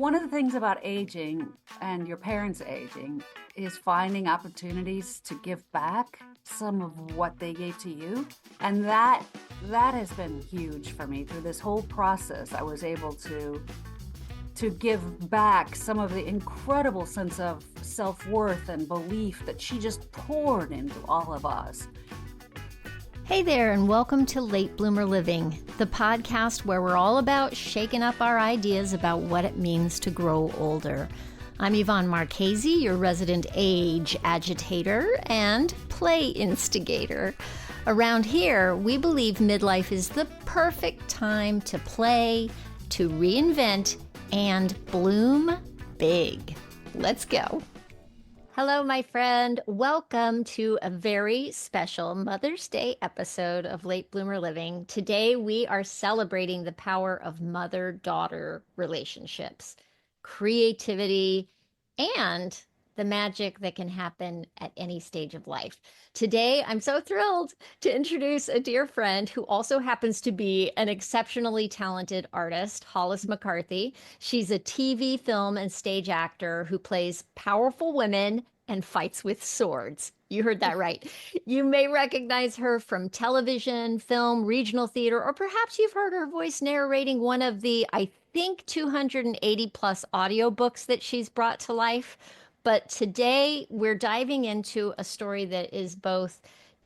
One of the things about aging and your parents aging is finding opportunities to give back some of what they gave to you. And that has been huge for me through this whole process. I was able to give back some of the incredible sense of self-worth and belief that she just poured into all of us. Hey there, and welcome to Late Bloomer Living, the podcast where we're all about shaking up our ideas about what it means to grow older. I'm Yvonne Marchese, your resident age agitator and play instigator. Around here, we believe midlife is the perfect time to play, to reinvent, and bloom big. Let's go. Hello, my friend. Welcome to a very special Mother's Day episode of Late Bloomer Living. Today, we are celebrating the power of mother-daughter relationships, creativity, and the magic that can happen at any stage of life. Today, I'm so thrilled to introduce a dear friend who also happens to be an exceptionally talented artist, Hollis McCarthy. She's a TV, film, and stage actor who plays powerful women and fights with swords. You heard that right. You may recognize her from television, film, regional theater, or perhaps you've heard her voice narrating one of the, I think, 280 plus audiobooks that she's brought to life. But today we're diving into a story that is both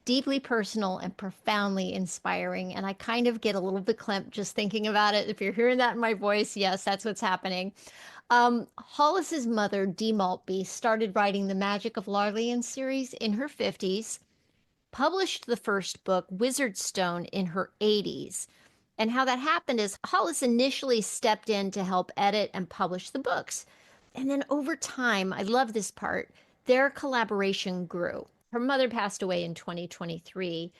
deeply personal and profoundly inspiring. And I kind of get a little bit clamped just thinking about it. If you're hearing that in my voice, yes, that's what's happening. Hollis's mother, Dee Maltby, started writing the Magic of Larlean series in her 50s, published the first book, Wizard Stone, in her 80s. And how that happened is Hollis initially stepped in to help edit and publish the books. And then over time, I love this part, their collaboration grew. Her mother passed away in 2023.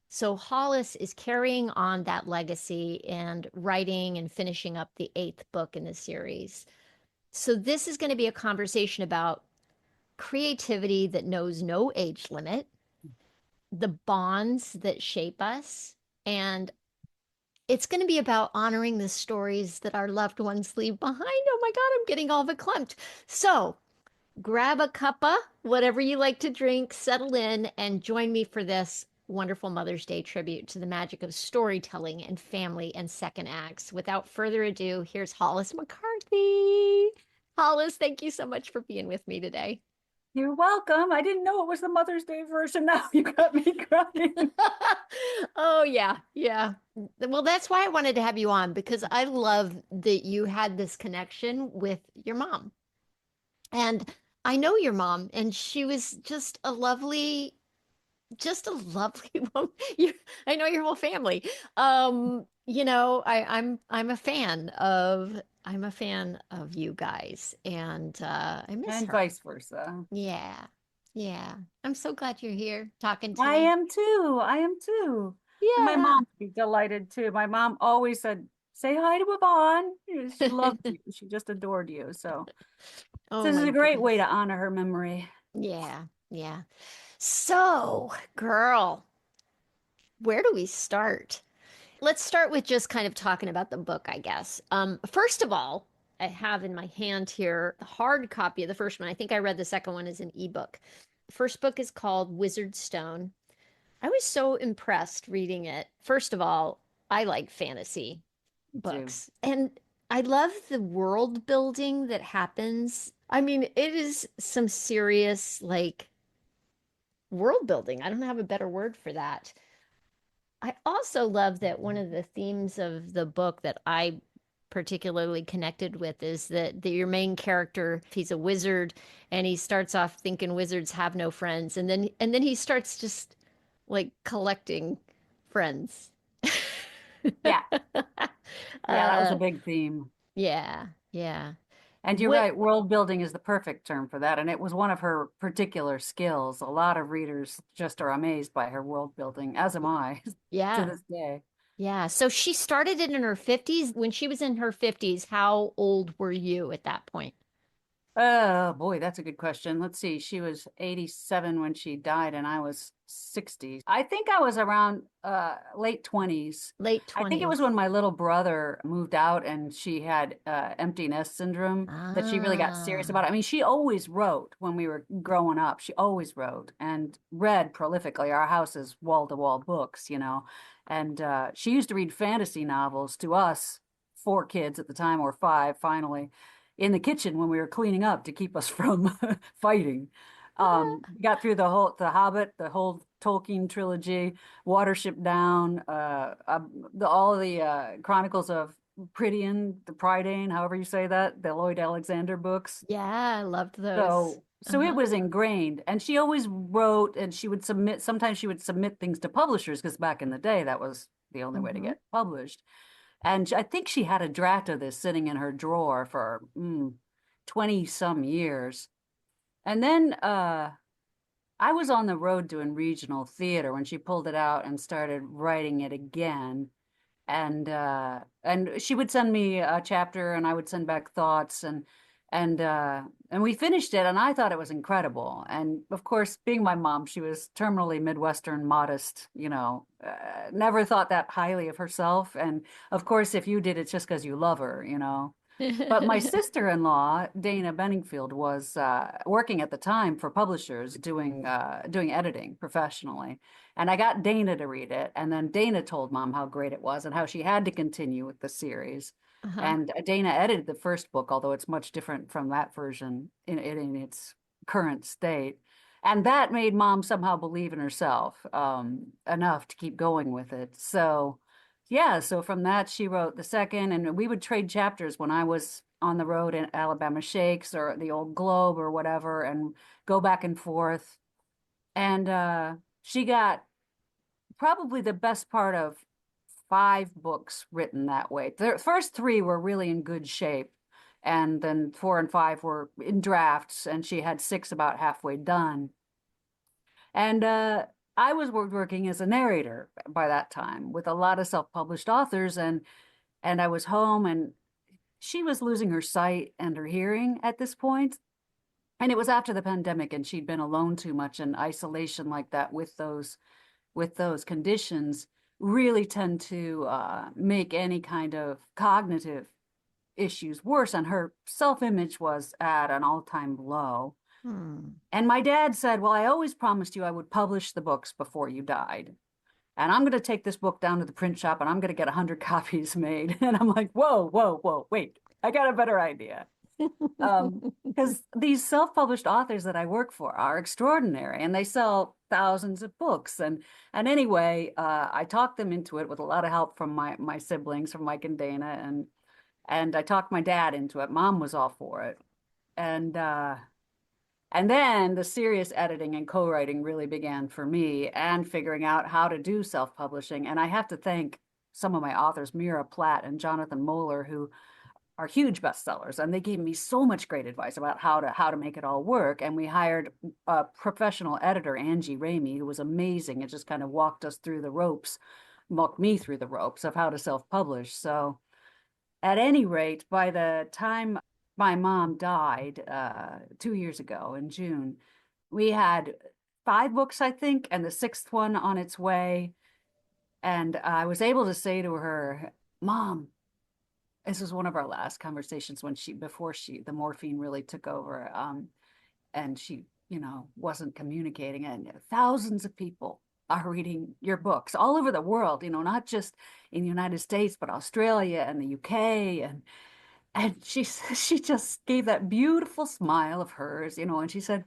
So Hollis is carrying on that legacy and writing and finishing up the 8th book in the series. So this is going to be a conversation about creativity that knows no age limit, the bonds that shape us, and it's going to be about honoring the stories that our loved ones leave behind. Oh my God, I'm getting all verklempt. So grab a cuppa, whatever you like to drink, settle in, and join me for this wonderful Mother's Day tribute to the magic of storytelling and family and second acts. Without further ado, here's Hollis McCarthy. Hollis, thank you so much for being with me today. You're welcome. I didn't know it was the Mother's Day version. Now you got me crying. Oh, yeah. Yeah. Well, that's why I wanted to have you on, because I love that you had this connection with your mom. And I know your mom, and she was just a lovely woman. I know your whole family. I'm a fan of you guys, and I miss And her. vice versa. Yeah. Yeah. I'm so glad you're here talking to I me. am too. I am too. And my Yeah. mom would be delighted too. My mom always said, say hi to Yvonne. She loved you. She just adored you. So Oh this is my a great way goodness. to honor her memory. Yeah. Yeah. So, girl, where do we start? Let's start with just kind of talking about the book, I guess. First of all, I have in my hand here the hard copy of the first one. I think I read the second one as an ebook. The first book is called Wizard Stone. I was so impressed reading it. First of all, I like fantasy Me too. books, and I love the world building that happens. I mean, it is some serious, like, world building. I don't have a better word for that. I also love that one of the themes of the book that I particularly connected with is that your main character, he's a wizard, and he starts off thinking wizards have no friends, and then he starts just like collecting friends. Yeah. Yeah, that was a uh big theme. yeah, yeah. And you're What right, world building is the perfect term for that. And it was one of her particular skills. A lot of readers just are amazed by her world building, as am I to yeah. this day. Yeah. So she started it in her 50s. When she was in her 50s, how old were you at that point? Oh boy, that's a good question. Let's see. She was 87 when she died, and I was 60. I think I was around late 20s. Late I think it was when 20s. my little brother moved out and she had empty nest syndrome that she really got serious Ah. about it. I mean, she always wrote when we were growing up. She always wrote and read prolifically. Our house is wall-to-wall books, And she used to read fantasy novels to us, four kids at the time, or five finally in the kitchen when we were cleaning up to keep us from fighting. Got through the Hobbit, the whole Tolkien trilogy, Watership Down, all the Chronicles of Prydian, the Prydain, however you say that, the Lloyd Alexander books. Yeah, I loved those. So it Uh-huh. was ingrained, and she always wrote, and she would submit. Sometimes she would submit things to publishers because back in the day that was the only way to Hmm. get published. And I think she had a draft of this sitting in her drawer for 20 some years. And then I was on the road doing regional theater when she pulled it out and started writing it again. And she would send me a chapter and I would send back thoughts and we finished it and I thought it was incredible. And of course, being my mom, she was terminally Midwestern modest, never thought that highly of herself. And of course, if you did, it's just because you love her. But my sister-in-law, Dana Benningfield, was working at the time for publishers doing editing professionally. And I got Dana to read it, and then Dana told Mom how great it was and how she had to continue with the series. Uh-huh. And Dana edited the first book, although it's much different from that version in its current state. And that made Mom somehow believe in herself enough to keep going with it. So yeah, so from that she wrote the second, and we would trade chapters when I was on the road in Alabama Shakes or the Old Globe or whatever, and go back and forth. And she got probably the best part of five books written that way. The first three were really in good shape, and then four and five were in drafts, and she had six about halfway done. And I was working as a narrator by that time with a lot of self-published authors, and I was home, and she was losing her sight and her hearing at this point. And it was after the pandemic, and she'd been alone too much, and isolation like that with those conditions really tend to make any kind of cognitive issues worse. And her self-image was at an all-time low. Hmm. And my dad said, "Well, I always promised you I would publish the books before you died. And I'm going to take this book down to the print shop and I'm going to get 100 copies made." And I'm like, whoa, whoa, whoa, wait, I got a better idea. Because these self-published authors that I work for are extraordinary and they sell thousands of books. And anyway, I talked them into it with a lot of help from my siblings, from Mike and Dana, and I talked my dad into it. Mom was all for it. And and then the serious editing and co-writing really began for me and figuring out how to do self-publishing. And I have to thank some of my authors, Mira Platt and Jonathan Moeller, who are huge bestsellers. And they gave me so much great advice about how to make it all work. And we hired a professional editor, Angie Ramey, who was amazing and just kind of walked us through the ropes, walked me through the ropes of how to self-publish. So at any rate, by the time my mom died 2 years ago in June, we had five books, I think, and the sixth one on its way. And I was able to say to her, "Mom," this was one of our last conversations before the morphine really took over, and she, wasn't communicating. And thousands of people are reading your books all over the world, not just in the United States, but Australia and the UK, and she just gave that beautiful smile of hers, and she said,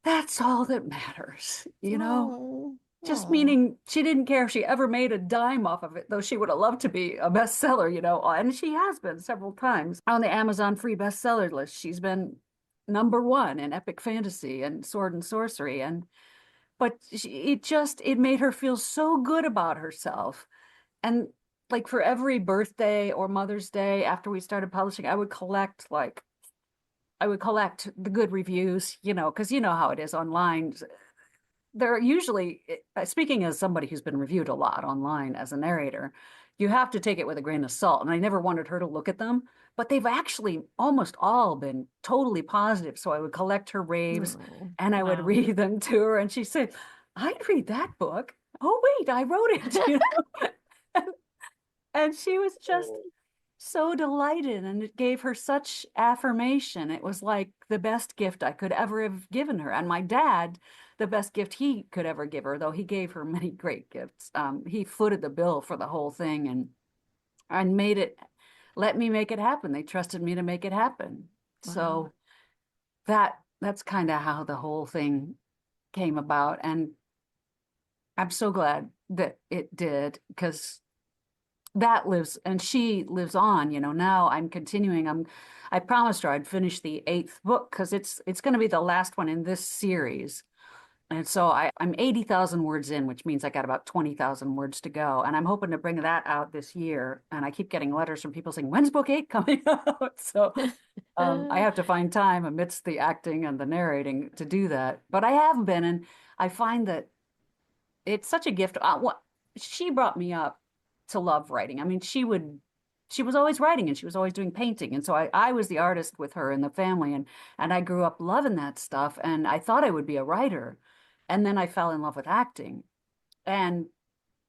"That's all that matters." Oh, Just oh. meaning she didn't care if she ever made a dime off of it, though she would have loved to be a bestseller, and she has been several times on the Amazon free bestseller list. She's been number one in epic fantasy and sword and sorcery, but it made her feel so good about herself. And like for every birthday or Mother's Day after we started publishing, I would collect the good reviews, because you know how it is online. They're usually, speaking as somebody who's been reviewed a lot online as a narrator, you have to take it with a grain of salt. And I never wanted her to look at them. but they've actually almost all been totally positive. So I would collect her raves Oh, and I would wow. read them to her. And she said, I'd read that book. Oh, wait, I wrote it, And she was just so delighted, and it gave her such affirmation. It was like the best gift I could ever have given her. And my dad, the best gift he could ever give her, though he gave her many great gifts, he footed the bill for the whole thing and made it, let me make it happen. They trusted me to make it happen. Wow. So that's kind of how the whole thing came about. And I'm so glad that it did, because that lives, and she lives on. Now I'm continuing. I promised her I'd finish the eighth book, because it's going to be the last one in this series. And so I'm 80,000 words in, which means I got about 20,000 words to go. And I'm hoping to bring that out this year. And I keep getting letters from people saying, when's book 8 coming out? So I have to find time amidst the acting and the narrating to do that. But I have been, and I find that it's such a gift. She brought me up to love writing. I mean, she was always writing, and she was always doing painting. And so I was the artist with her in the family, and I grew up loving that stuff. And I thought I would be a writer. And then I fell in love with acting. And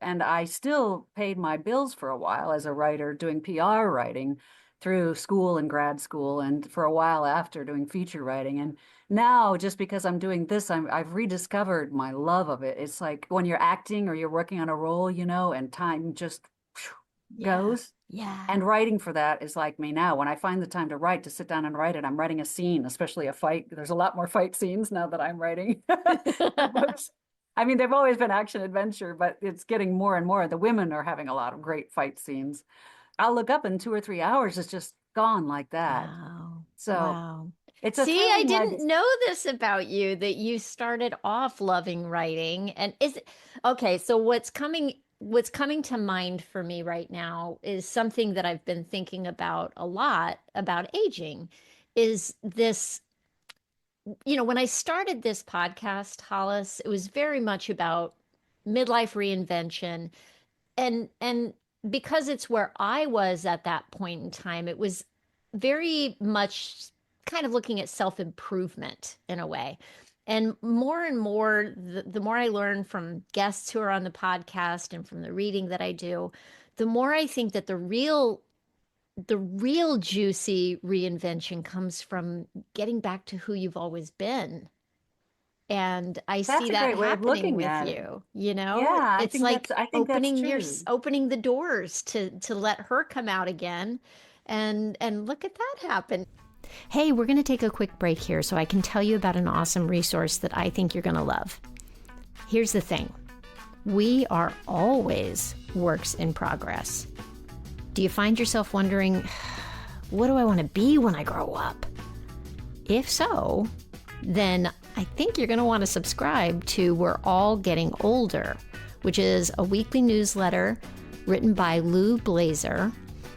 I still paid my bills for a while as a writer, doing PR writing through school and grad school, and for a while after, doing feature writing. And now, just because I'm doing this, I've rediscovered my love of it. It's like when you're acting or you're working on a role, and time just Yeah. goes. Yeah. And writing for that is like me now. When I find the time to write, to sit down and write it, I'm writing a scene, especially a fight. There's a lot more fight scenes now that I'm writing the books. I mean, they've always been action adventure, but it's getting more and more. The women are having a lot of great fight scenes. I'll look up in 2 or 3 hours, it's just gone like that. Wow. So Wow. it's a See, I thrilling ride. didn't know this about you, that you started off loving writing. And is okay, so what's coming to mind for me right now is something that I've been thinking about a lot about aging, is this, when I started this podcast, Hollis, it was very much about midlife reinvention, and because it's where I was at that point in time, it was very much kind of looking at self-improvement in a way. And more, the more I learn from guests who are on the podcast and from the reading that I do, the more I think that the real juicy reinvention comes from getting back to who you've always been. And I see That's a that great way of happening looking with at it. you, Yeah, It's like I think that's true. opening the doors to let her come out again, and look at that happen. Hey, we're going to take a quick break here so I can tell you about an awesome resource that I think you're going to love. Here's the thing. We are always works in progress. Do you find yourself wondering, what do I want to be when I grow up? If so, then I think you're going to want to subscribe to We're All Getting Older, which is a weekly newsletter written by Lou Blazer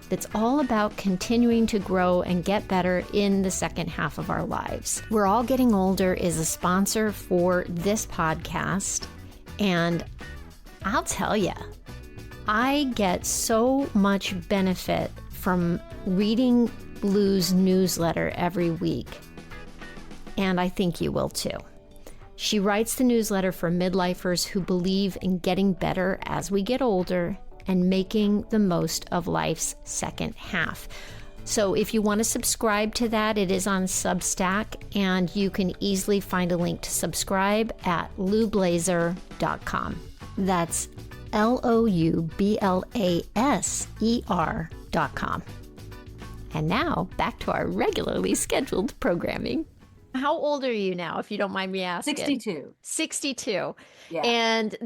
that's all about continuing to grow and get better in the second half of our lives. We're All Getting Older is a sponsor for this podcast, and I'll tell you, I get so much benefit from reading Lou's newsletter every week. And I think you will too. She writes the newsletter for midlifers who believe in getting better as we get older and making the most of life's second half. So if you want to subscribe to that, it is on Substack, and you can easily find a link to subscribe at loublazer.com. That's loublaser.com. And now back to our regularly scheduled programming. How old are you now, if you don't mind me asking? 62. 62. Yeah. And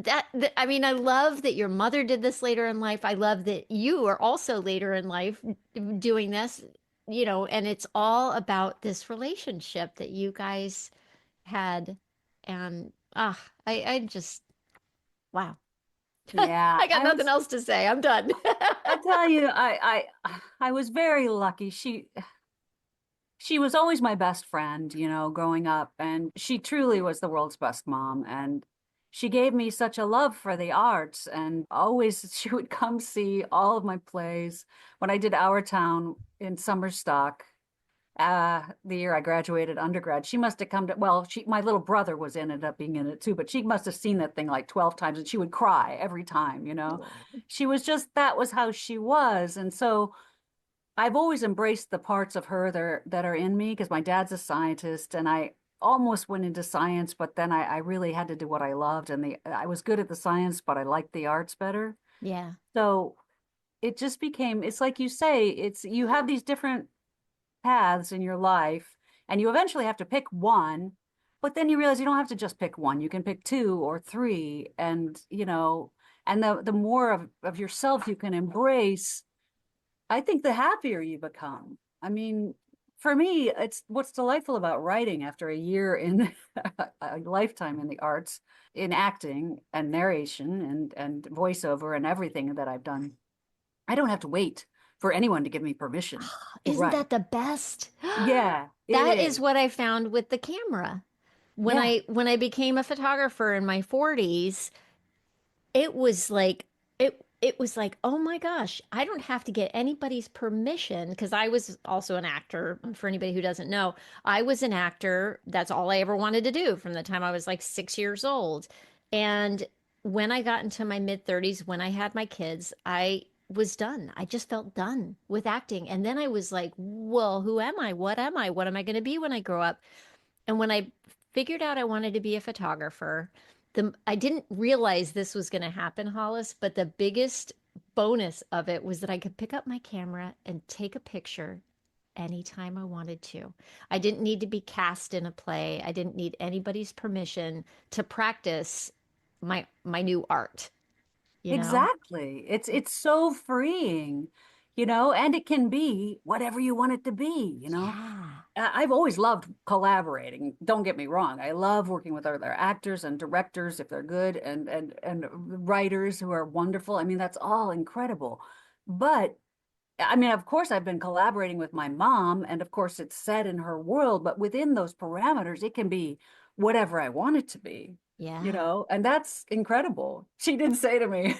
I mean, I love that your mother did this later in life. I love that you are also later in life doing this, and it's all about this relationship that you guys had. And I just, wow. Yeah. I got nothing else to say. I'm done. I tell you, I was very lucky. She was always my best friend, growing up, and she truly was the world's best mom. And she gave me such a love for the arts, and always she would come see all of my plays. When I did Our Town, in summer stock the year I graduated undergrad. She must have come to, well, my little brother was ended up being in it too, but she must have seen that thing like 12 times and she would cry every time, you know. Wow. She was just, that was how she was. And so I've always embraced the parts of her that are in me because my dad's a scientist and I almost went into science, but then I really had to do what I loved and I was good at the science, but I liked the arts better. Yeah. So it just became, it's like you say, it's you have these different paths in your life and you eventually have to pick one, but then you realize you don't have to just pick one. You can pick two or three and, you know, and the more of yourself you can embrace, I think the happier you become. I mean, for me, it's what's delightful about writing after a year in a lifetime in the arts, in acting and narration and voiceover and everything that I've done. I don't have to wait for anyone to give me permission to Isn't write. that the best? Yeah, it That is is. what I found with the camera. Yeah, When I became a photographer in my 40s, it was like it was like, oh my gosh, I don't have to get anybody's permission because I was also an actor. For anybody who doesn't know, I was an actor. That's all I ever wanted to do from the time I was like 6 years old. And when I got into my mid 30s, when I had my kids, I was done. I just felt done with acting. And then I was like, well, who am I? What am I? What am I going to be when I grow up? And when I figured out I wanted to be a photographer, I didn't realize this was going to happen, Hollis, but the biggest bonus of it was that I could pick up my camera and take a picture anytime I wanted to. I didn't need to be cast in a play. I didn't need anybody's permission to practice my new art, you know? exactly. It's so freeing, you know, and it can be whatever you want it to be, you know. Yeah. I've always loved collaborating. Don't get me wrong. I love working with other actors and directors if they're good and writers who are wonderful. I mean, that's all incredible. But I mean, of course, I've been collaborating with my mom, and of course, it's set in her world, but within those parameters, it can be whatever I want it to be, you Yeah. know, and that's incredible. She did say to me,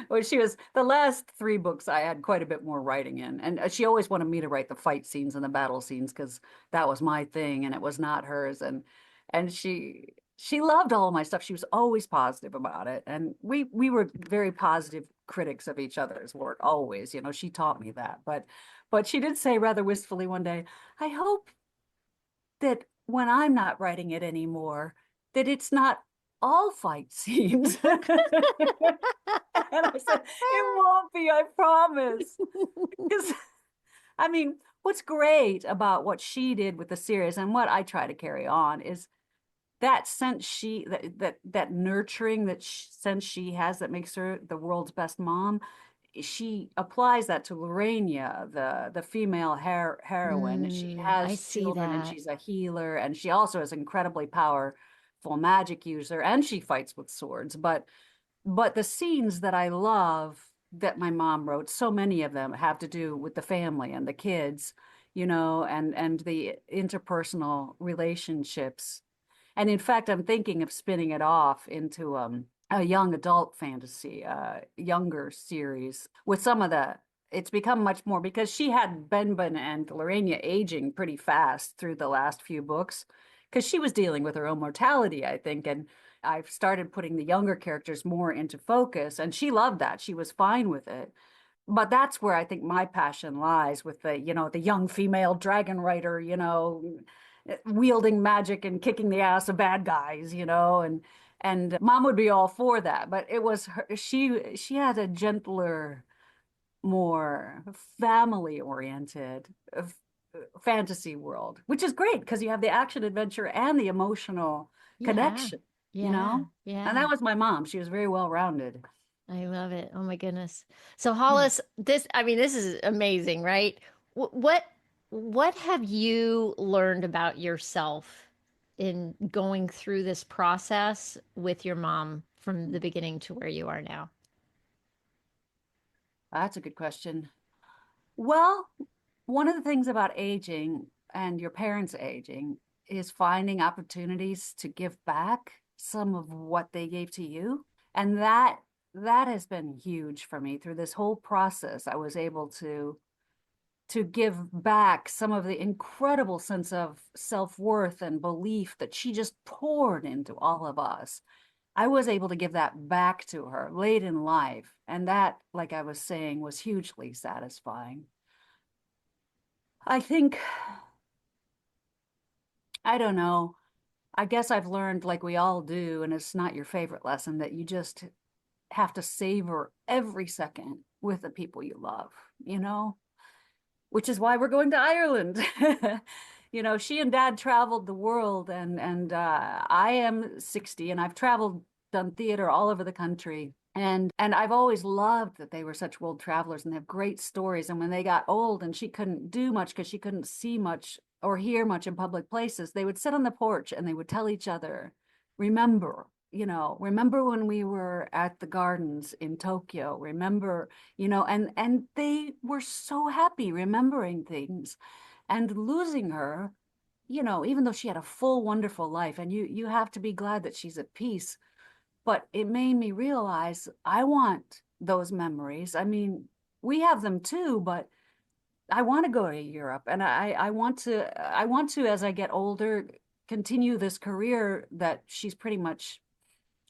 when she was the last three books, I had quite a bit more writing in, and she always wanted me to write the fight scenes and the battle scenes because that was my thing and it was not hers. And she loved all my stuff. She was always positive about it, and we were very positive critics of each other's work always. You know, she taught me that. But she did say rather wistfully one day, "I hope that when I'm not writing it anymore, that it's not all fight scenes." And I said, "It won't be, I promise." Because I mean, what's great about what she did with the series and what I try to carry on is that sense that nurturing sense she has that makes her the world's best mom. She applies that to Lorena, the female heroine, and she I has see children and that. she's a healer and she also is incredibly powerful magic user and she fights with swords. But the scenes that I love that my mom wrote, so many of them have to do with the family and the kids, you know, and the interpersonal relationships. And in fact, I'm thinking of spinning it off into a young adult fantasy, younger series with some of the. It's become much more because she had Benben and Lorena aging pretty fast through the last few books because she was dealing with her own mortality, I think. And I've started putting the younger characters more into focus, and she loved that. She was fine with it. But that's where I think my passion lies with the, you know, the young female dragon rider, you know, wielding magic and kicking the ass of bad guys, you know, and mom would be all for that. But it was her, she had a gentler, more family oriented fantasy world, which is great because you have the action adventure and the emotional Yeah. connection, you Yeah. know? And Yeah. that was my mom. She was very well rounded. I love it. Oh my goodness. So Hollis, I mean, this is amazing, right? Wh- What what have you learned about yourself in going through this process with your mom from the beginning to where you are now? That's a good question. Well, one of the things about aging and your parents aging is finding opportunities to give back some of what they gave to you. And that has been huge for me through this whole process. I was able to to give back some of the incredible sense of self-worth and belief that she just poured into all of us. I was able to give that back to her late in life. And that, like I was saying, was hugely satisfying. I think, I don't know. I guess I've learned, like we all do, and it's not your favorite lesson, that you just have to savor every second with the people you love, you know? Which is why we're going to Ireland. You know, she and dad traveled the world, and I am 60 and I've traveled, done theater all over the country. And I've always loved that they were such world travelers and they have great stories. And when they got old and she couldn't do much because she couldn't see much or hear much in public places, they would sit on the porch and they would tell each other, remember, you know, remember when we were at the gardens in Tokyo, remember, you know, and they were so happy remembering things. And losing her, you know, even though she had a full, wonderful life, and you have to be glad that she's at peace, but it made me realize I want those memories. I mean, we have them too, but I want to go to Europe, and I want to, as I get older, continue this career that she's pretty much,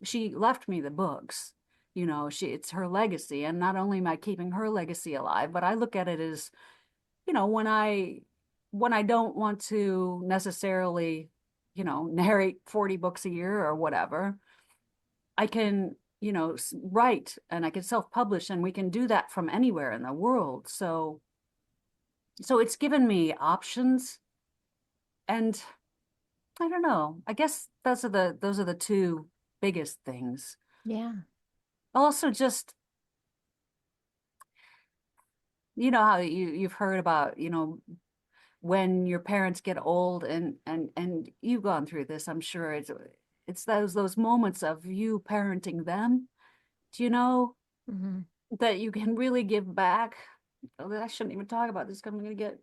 she left me the books. You know, it's her legacy. And not only am I keeping her legacy alive, but I look at it as, you know, when I don't want to necessarily, you know, narrate 40 books a year or whatever, I can, you know, write and I can self-publish, and we can do that from anywhere in the world. So it's given me options, and I don't know. I guess those are the two biggest things. Yeah. Also, just, you know how you've heard about, you know, when your parents get old, and you've gone through this, I'm sure. It's those moments of you parenting them. Do you know Hmm. that you can really give back? Oh, I shouldn't even talk about this 'cause I'm gonna get.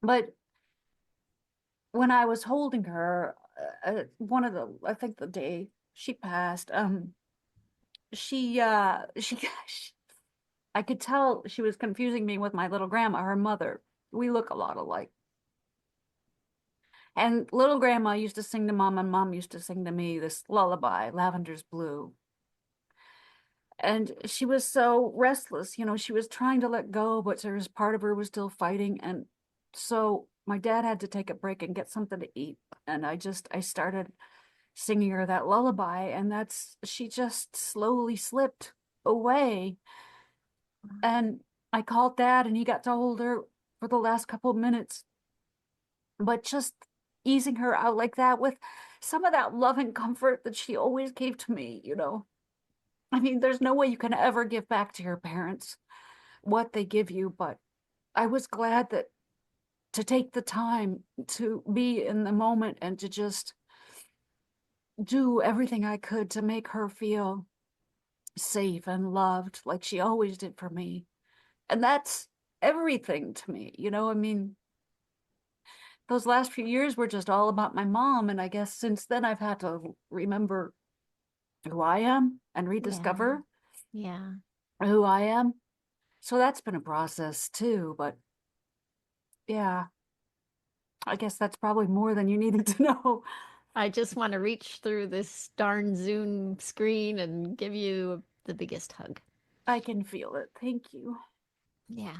But when I was holding her, one of the, I think the day she passed, she, I could tell she was confusing me with my little grandma, her mother. We look a lot alike. And little grandma used to sing to mom, and mom used to sing to me this lullaby, Lavender's Blue. And she was so restless, you know, she was trying to let go, but there was part of her was still fighting. And so my dad had to take a break and get something to eat. And I started singing her that lullaby, and she just slowly slipped away. And I called dad, and he got to hold her for the last couple of minutes, but just easing her out like that with some of that love and comfort that she always gave to me, you know. I mean, there's no way you can ever give back to your parents what they give you, but I was glad that to take the time to be in the moment and to just do everything I could to make her feel safe and loved like she always did for me. And that's everything to me, you know. I mean, those last few years were just all about my mom, and I guess since then I've had to remember who I am and Yeah. rediscover Yeah. who I am. So that's been a process too, but yeah, I guess that's probably more than you needed to know. I just want to reach through this darn Zoom screen and give you the biggest hug. I can feel it. Thank you. Yeah.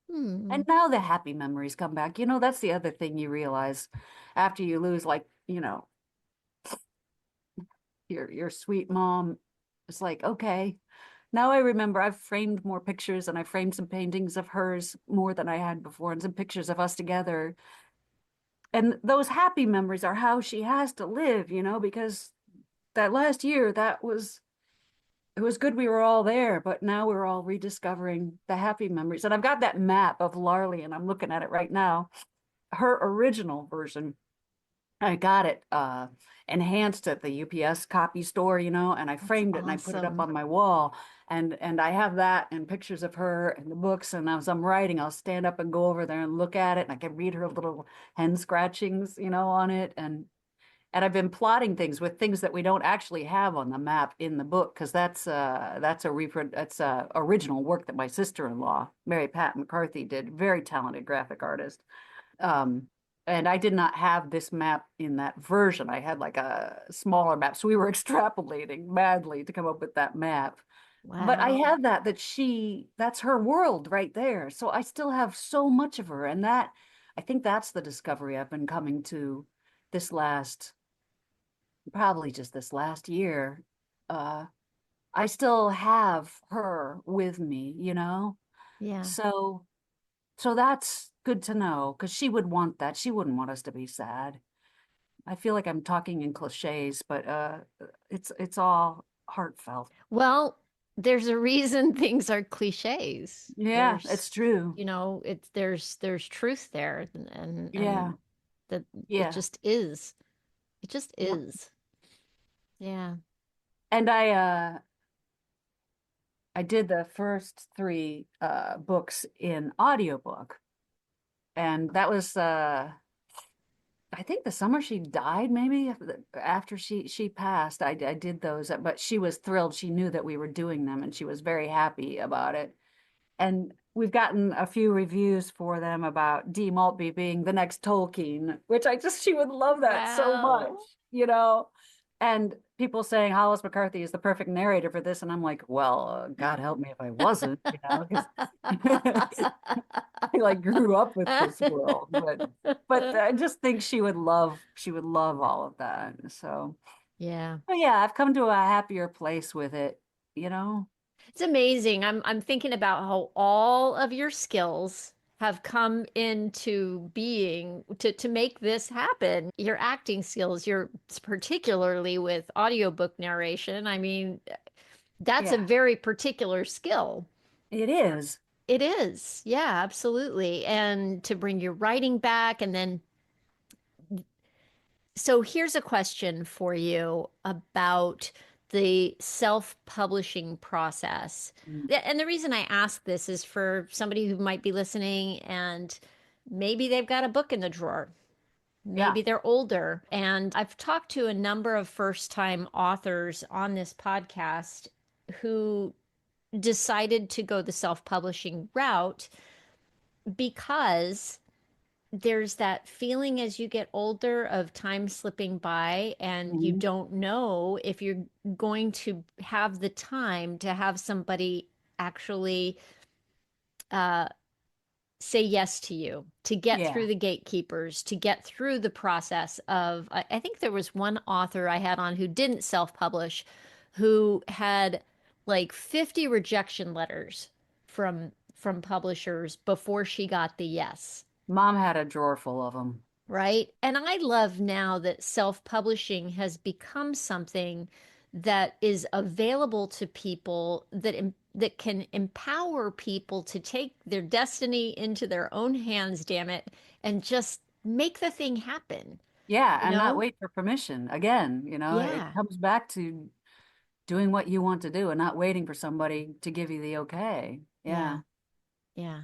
Hmm. And now the happy memories come back. You know, that's the other thing you realize after you lose, like, you know, your sweet mom. It's like, okay, now I remember I've framed more pictures, and I framed some paintings of hers more than I had before, and some pictures of us together. And those happy memories are how she has to live, you know, because that last year, it was good we were all there, but now we're all rediscovering the happy memories. And I've got that map of Larly, and I'm looking at it right now. Her original version, I got it enhanced at the UPS copy store, you know, and I That's framed it and I put it up awesome. on my wall. And I have that and pictures of her and the books. And as I'm writing, I'll stand up and go over there and look at it, and I can read her little hen scratchings, you know, on it. And And I've been plotting things with things that we don't actually have on the map in the book, because that's a original work that my sister-in-law, Mary Pat McCarthy, did. Very talented graphic artist. Um, and I did not have this map in that version. I had like a smaller map. So we were extrapolating madly to come up with that map. But I Wow. have that's her world right there. So I still have so much of her. And I think that's the discovery I've been coming to this last, probably just this last year. Uh, I still have her with me, you know? Yeah. So, so that's good to know, because she would want that. She wouldn't want us to be sad. I feel like I'm talking in cliches, but it's all heartfelt. Well, there's a reason things are cliches. Yeah, it's There's, true. it's there's truth there, and Yeah, that it yeah, just is. It just yeah. is. Yeah. And I did the first three books in audiobook, and that was I think the summer she died, maybe after she passed. I did those, but she was thrilled. She knew that we were doing them, and she was very happy about it. And we've gotten a few reviews for them about Dee Maltby being the next Tolkien, which she would love that so much, Wow. you know? And people saying Hollis McCarthy is the perfect narrator for this. And I'm like, well, God help me if I wasn't, because I like grew up with this world. But I just think she would love all of that. So, Yeah. but yeah, I've come to a happier place with it, you know? It's amazing. I'm thinking about how all of your skills have come into being to make this happen. Your acting skills, your particularly with audiobook narration. I mean, that's a Yeah, very particular skill. it is. It is. Yeah, absolutely. And to bring your writing back and then so here's a question for you about the self-publishing process. Mm. And the reason I ask this is for somebody who might be listening and maybe they've got a book in the drawer. Yeah. Maybe they're older. And I've talked to a number of first-time authors on this podcast who decided to go the self-publishing route because there's that feeling as you get older of time slipping by and you Mhm. don't know if you're going to have the time to have somebody actually uh, say yes to you, to get Yeah. through the gatekeepers, to get through the process of. I think there was one author I had on who didn't self-publish, who had like 50 rejection letters from publishers before she got the yes. Mom had a drawer full of them. Right? And I love now that self-publishing has become something that is available to people that can empower people to take their destiny into their own hands, damn it, and just make the thing happen, Yeah, you and not know? wait for permission. Again, it Yeah. comes back to doing what you want to do and not waiting for somebody to give you the okay. Yeah. Yeah.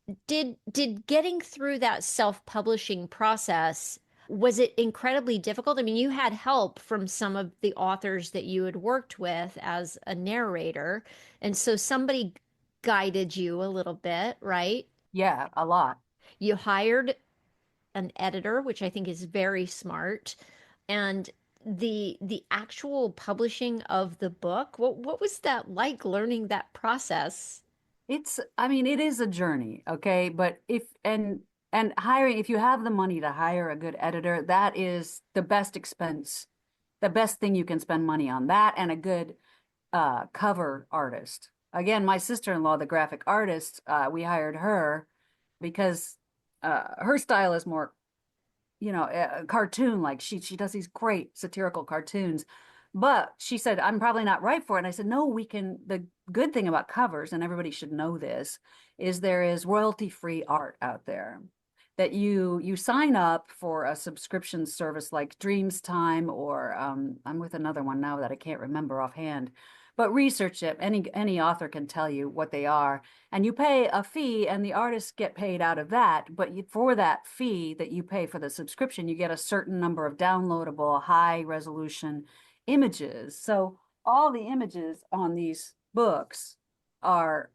Yeah. Did getting through that self-publishing process, was it incredibly difficult? I mean, you had help from some of the authors that you had worked with as a narrator, and so somebody guided you a little bit, right? Yeah, a lot. You hired an editor, which I think is very smart, and the actual publishing of the book, what was that like learning that process? I mean, it is a journey, okay? But and hiring, if you have the money to hire a good editor, that is the best expense, the best thing you can spend money on, that and a good cover artist. Again, my sister-in-law, the graphic artist, we hired her because her style is more, a cartoon. Like she does these great satirical cartoons. But she said, I'm probably not right for it. And I said, no, we can. The good thing about covers, and everybody should know this, is there is royalty-free art out there that you sign up for a subscription service like Dreams Time, or I'm with another one now that I can't remember offhand. but research it. Any author can tell you what they are, and you pay a fee, and the artists get paid out of that. But for that fee that you pay for the subscription, you get a certain number of downloadable, high resolution images. So all the images on these books are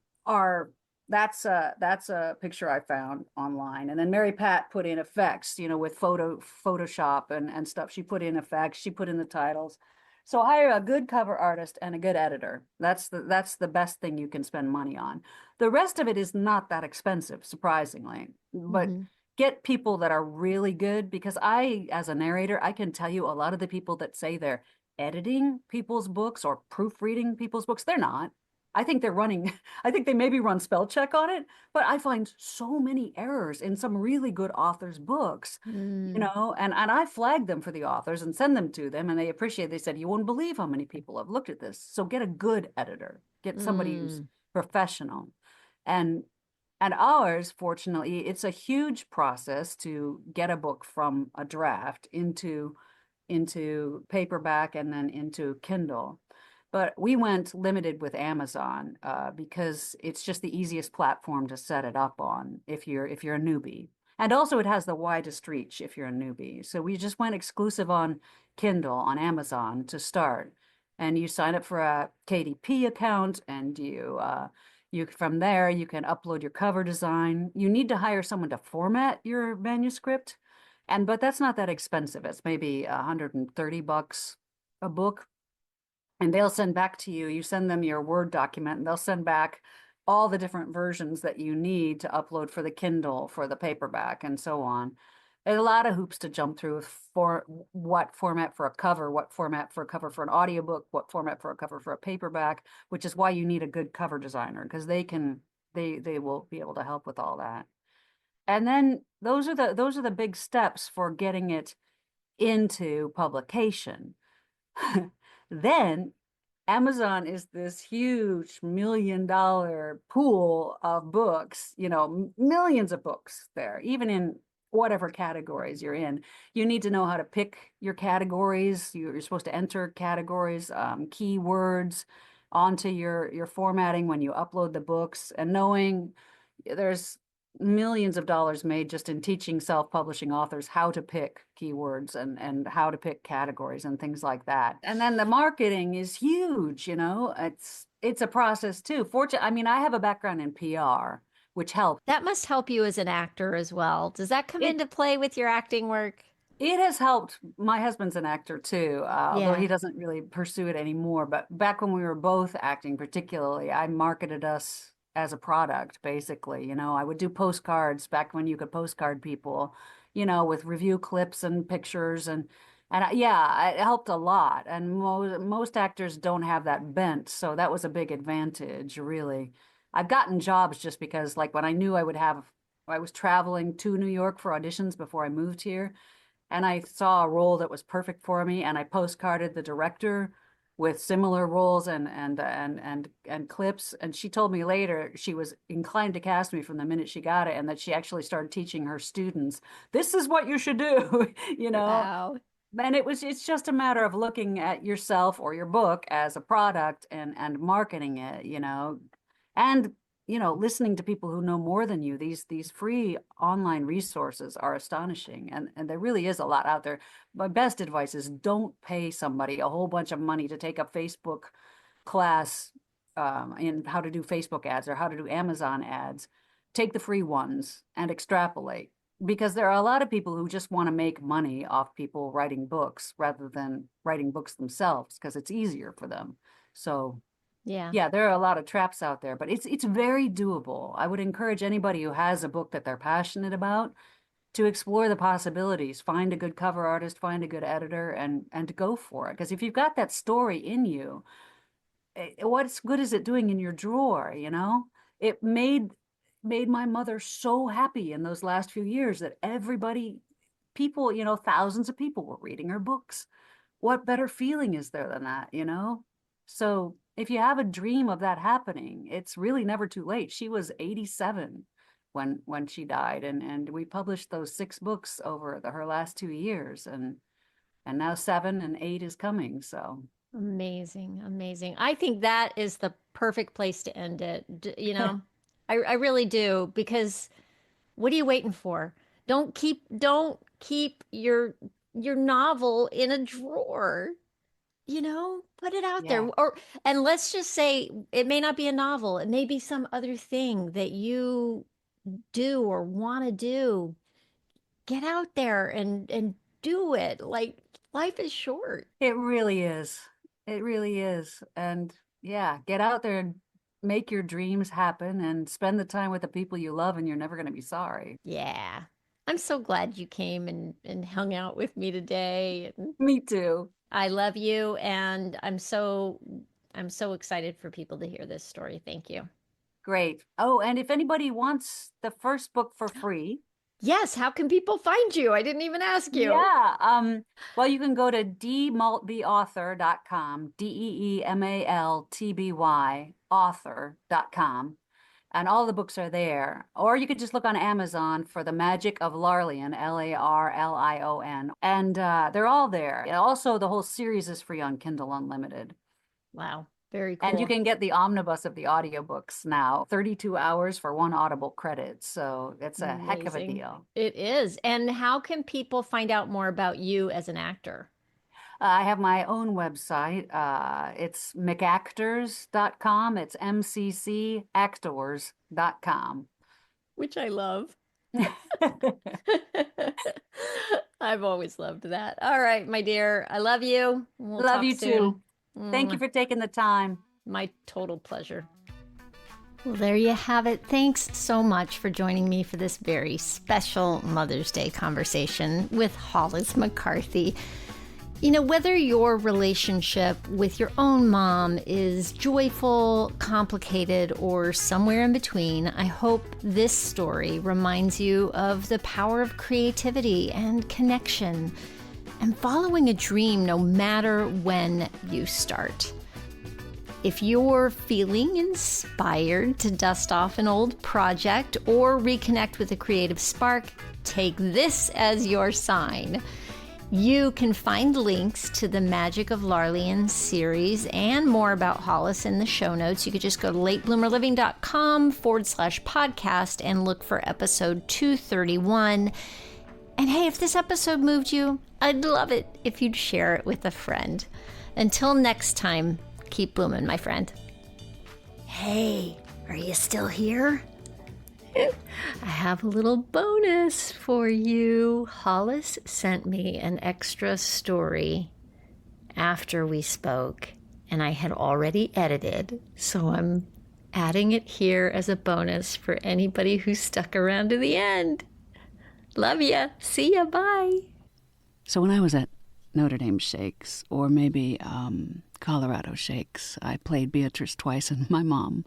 that's a picture I found online. And then Mary Pat put in effects, with Photoshop and stuff. She put in effects, she put in the titles. So hire a good cover artist and a good editor. That's the best thing you can spend money on. The rest of it is not that expensive, surprisingly. But Mm-hmm. get people that are really good, because as a narrator, I can tell you a lot of the people that say they're editing people's books or proofreading people's books, they're not. I think they're running, I think they maybe run spell check on it, but I find so many errors in some really good authors' books, Mm. and I flag them for the authors and send them to them, and they appreciate. They said, "You won't believe how many people have looked at this." So get a good editor, get somebody who's Mm. professional, and and ours, fortunately, it's a huge process to get a book from a draft into paperback and then into Kindle. But we went limited with Amazon because it's just the easiest platform to set it up on if you're a newbie. And also it has the widest reach if you're a newbie. So we just went exclusive on Kindle on Amazon to start. And you sign up for a KDP account, and you from there you can upload your cover design. You need to hire someone to format your manuscript, but that's not that expensive. It's maybe $130 a book, and they'll send back to you. You send them your Word document, and they'll send back all the different versions that you need to upload for the Kindle, for the paperback, and so on. There's a lot of hoops to jump through for what format for a cover, what format for a cover for an audiobook, what format for a cover for a paperback, which is why you need a good cover designer, because they will be able to help with all that. And then those are the big steps for getting it into publication. Then Amazon is this huge $1 million pool of books, millions of books there, even in whatever categories you're in. You need to know how to pick your categories. You're supposed to enter categories, keywords onto your formatting when you upload the books, and knowing there's millions of dollars made just in teaching self-publishing authors how to pick keywords and how to pick categories and things like that. And then the marketing is huge, it's a process too. Fortunately, I mean, I have a background in PR, which helps. That must help you as an actor as well. Does that come It into play with your acting work? It has helped. My husband's an actor too, although he Yeah. doesn't really pursue it anymore. But back when we were both acting, particularly, I marketed us as a product, basically. I would do postcards back when you could postcard people, with review clips and pictures, yeah, it helped a lot. And most actors don't have that bent, so that was a big advantage, really. I've gotten jobs just because, like, when I knew I was traveling to New York for auditions before I moved here, and I saw a role that was perfect for me, and I postcarded the director with similar roles and clips. And she told me later she was inclined to cast me from the minute she got it, and that she actually started teaching her students, this is what you should do, you know. Wow. And it's just a matter of looking at yourself or your book as a product and marketing it, and listening to people who know more than you. These free online resources are astonishing, and there really is a lot out there. My best advice is don't pay somebody a whole bunch of money to take a Facebook class in how to do Facebook ads or how to do Amazon ads. Take the free ones and extrapolate, because there are a lot of people who just want to make money off people writing books rather than writing books themselves, because it's easier for them. So Yeah. yeah, there are a lot of traps out there, but it's very doable. I would encourage anybody who has a book that they're passionate about to explore the possibilities. Find a good cover artist, find a good editor, and to go for it. Because if you've got that story in you, what's good is it doing in your drawer, It made my mother so happy in those last few years that people, thousands of people were reading her books. What better feeling is there than that? So if you have a dream of that happening, it's really never too late. She was 87 when she died, and we published those 6 books over her last 2 years, and now 7 and 8 is coming. So Amazing, amazing. I think that is the perfect place to end it. I really do, because what are you waiting for? Don't keep your novel in a drawer. Put it out there. Yeah, And let's just say it may not be a novel. It may be some other thing that you do or want to do. Get out there and do it. Like, life is short. it really is. It really is. And yeah, get out there and make your dreams happen and spend the time with the people you love, and you're never going to be sorry. Yeah. I'm so glad you came and hung out with me today. And Me too. I love you, and I'm so excited for people to hear this story. Thank you. Great. Oh, and if anybody wants the first book for free, Yes, how can people find you? I didn't even ask you. yeah, well, you can go to deemaltbyauthor.com, DeeMaltby author.com, and all the books are there. Or you could just look on Amazon for The Magic of Larlion, Larlion, and they're all there. And also, the whole series is free on Kindle Unlimited. Wow, very And you cool. can get the omnibus of the audiobooks now, 32 hours for one Audible credit. So it's a heck of a Amazing. deal. It is. And how can people find out more about you as an actor? I have my own website. It's mcactors.com. It's mccactors.com. Which I love. I've always loved that. All right, my dear. I love you. We'll Love talk you soon. too. Thank you for taking the time. My total pleasure. Well, there you have it. Thanks so much for joining me for this very special Mother's Day conversation with Hollis McCarthy. Whether your relationship with your own mom is joyful, complicated, or somewhere in between, I hope this story reminds you of the power of creativity and connection and following a dream no matter when you start. If you're feeling inspired to dust off an old project or reconnect with a creative spark, take this as your sign. You can find links to the Magic of Larlion series and more about Hollis in the show notes. You could just go to latebloomerliving.com/podcast and look for episode 231. And hey, if this episode moved you, I'd love it if you'd share it with a friend. Until next time, keep blooming, my friend. Hey, are you still here? I have a little bonus for you. Hollis sent me an extra story after we spoke, and I had already edited, so I'm adding it here as a bonus for anybody who stuck around to the end. Love ya. See ya. Bye. So when I was at Notre Dame Shakes, or maybe Colorado Shakes, I played Beatrice twice, and my mom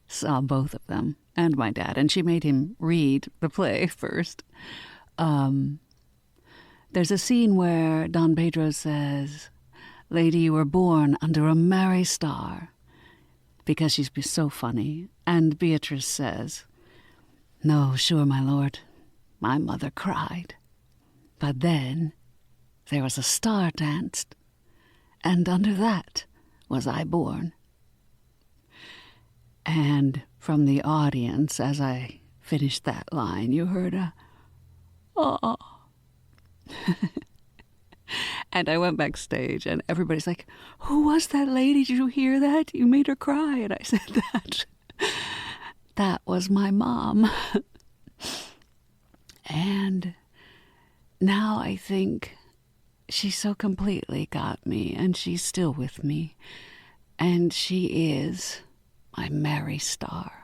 saw both of them, and my dad, and she made him read the play first. There's a scene where Don Pedro says, "Lady, you were born under a merry star," because she's so funny. And Beatrice says, "No, sure, my lord, my mother cried. But then there was a star danced, and under that was I born." And from the audience, as I finished that line, you heard a, "Oh." And I went backstage, and everybody's like, "Who was that lady? Did you hear that? You made her cry." And I said, that was my mom. And now I think she so completely got me, and she's still with me. And she is my merry star.